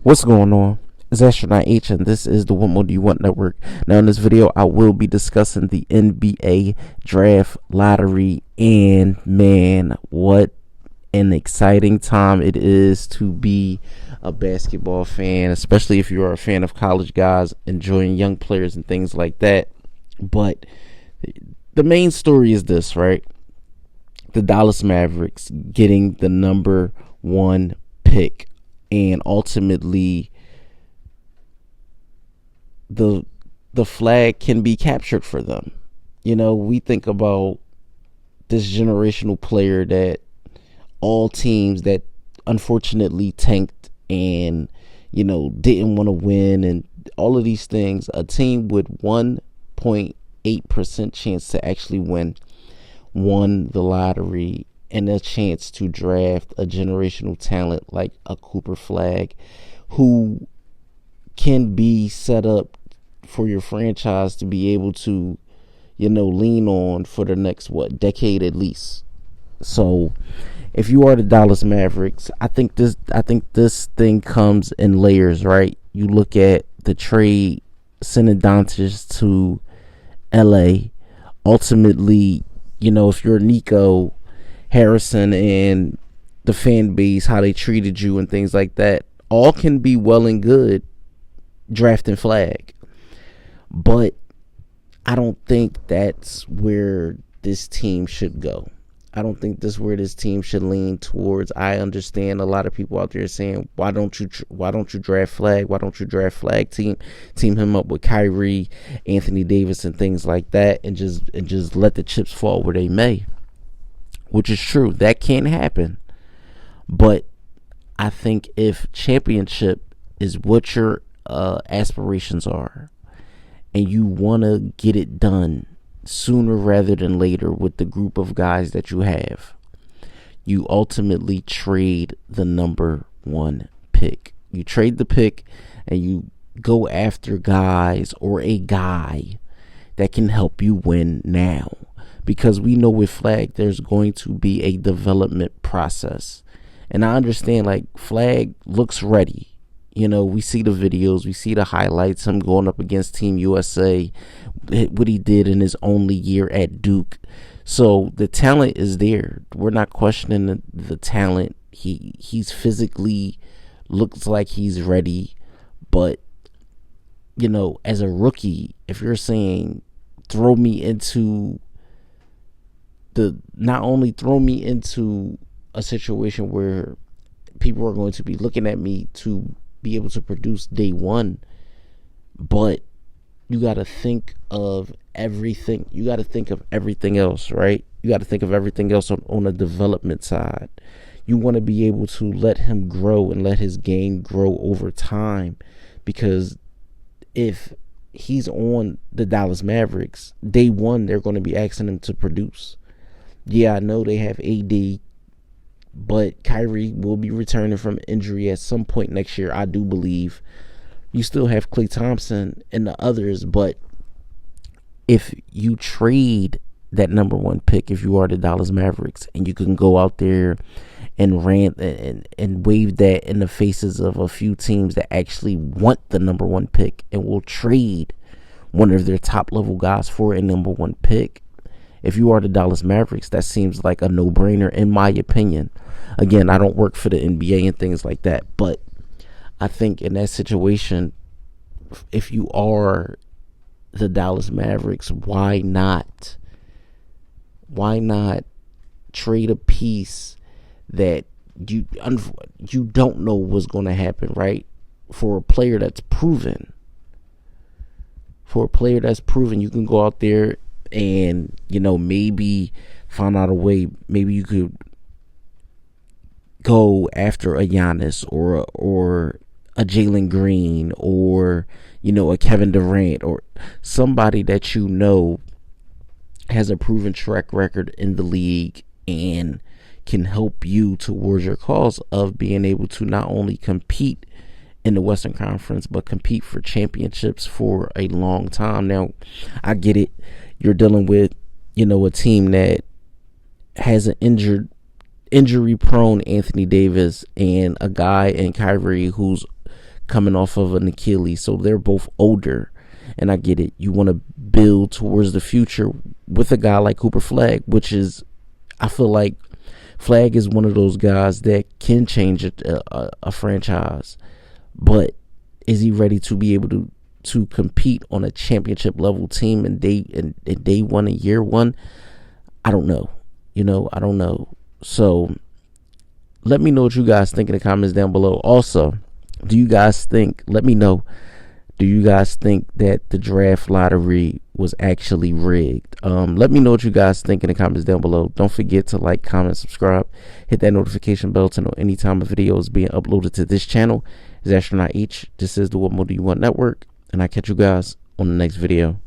What's going on? It's Astronaut H, and this is the What More Do You Want Network. Now, in this video, I will be discussing the NBA Draft Lottery, and man, what an exciting time it is to be a basketball fan, especially if you're a fan of college guys enjoying young players and things like that. But the main story is this, right? The Dallas Mavericks getting the number one pick, and ultimately the flag can be captured for them. You know, we think about this generational player that all teams that unfortunately tanked and, you know, didn't want to win and all of these things, a team with 1.8% chance to actually win won the lottery and a chance to draft a generational talent like a Cooper Flag, who can be set up for your franchise to be able to, you know, lean on for the next decade at least. So if you are the Dallas Mavericks, I think this thing comes in layers, right? You look at the trade, sending Doncic to LA. Ultimately, you know, if you're Nico Harrison and the fan base, how they treated you and things like that, all can be well and good drafting Flag. But I don't think that's where this team should go. I don't think this is where this team should lean towards. I understand a lot of people out there saying, why don't you draft Flag? Why don't you draft Flag? Team him up with Kyrie, Anthony Davis, and things like that, and just let the chips fall where they may. Which is true. That can happen. But I think if championship is what your aspirations are, and you want to get it done sooner rather than later with the group of guys that you have, you ultimately trade the number one pick. You trade the pick and you go after guys or a guy that can help you win now. Because we know with Flag, there's going to be a development process. And I understand, like, Flag looks ready. You know, we see the videos, we see the highlights, him going up against Team USA, what he did in his only year at Duke. So the talent is there. We're not questioning the talent. He's physically, looks like he's ready. But, you know, as a rookie, if you're saying throw me into a situation where people are going to be looking at me to be able to produce day one, but you got to think of everything. You got to think of everything else, right? You got to think of everything else on the development side. You want to be able to let him grow and let his game grow over time, because if he's on the Dallas Mavericks, day one, they're going to be asking him to produce. Yeah, I know they have AD, but Kyrie will be returning from injury at some point next year, I do believe. You still have Klay Thompson and the others, but if you trade that number one pick, if you are the Dallas Mavericks, and you can go out there and rant and wave that in the faces of a few teams that actually want the number one pick and will trade one of their top level guys for a number one pick, if you are the Dallas Mavericks, that seems like a no-brainer in my opinion. Again, I don't work for the NBA and things like that, but I think in that situation, if you are the Dallas Mavericks, why not trade a piece that you don't know what's going to happen, right? For a player that's proven. You can go out there and, you know, maybe find out a way. Maybe you could go after a Giannis or a Jalen Green, or, you know, a Kevin Durant, or somebody that you know has a proven track record in the league and can help you towards your cause of being able to not only compete in the Western Conference, but compete for championships for a long time. Now, I get it. You're dealing with, you know, a team that has an injury-prone Anthony Davis and a guy in Kyrie who's coming off of an Achilles, so they're both older. And I get it. You want to build towards the future with a guy like Cooper Flag, which is, I feel like Flag is one of those guys that can change a franchise, but is he ready to be able to compete on a championship level team in day one and year one? I don't know. I don't know. So let me know what you guys think in the comments down below. Also, let me know, do you guys think that the draft lottery was actually rigged? Let me know what you guys think in the comments down below. Don't forget to like, comment, subscribe, hit that notification bell to know anytime a video is being uploaded to this channel. It's Astronaut H. This is the What More Do You Want Network, and I catch you guys on the next video.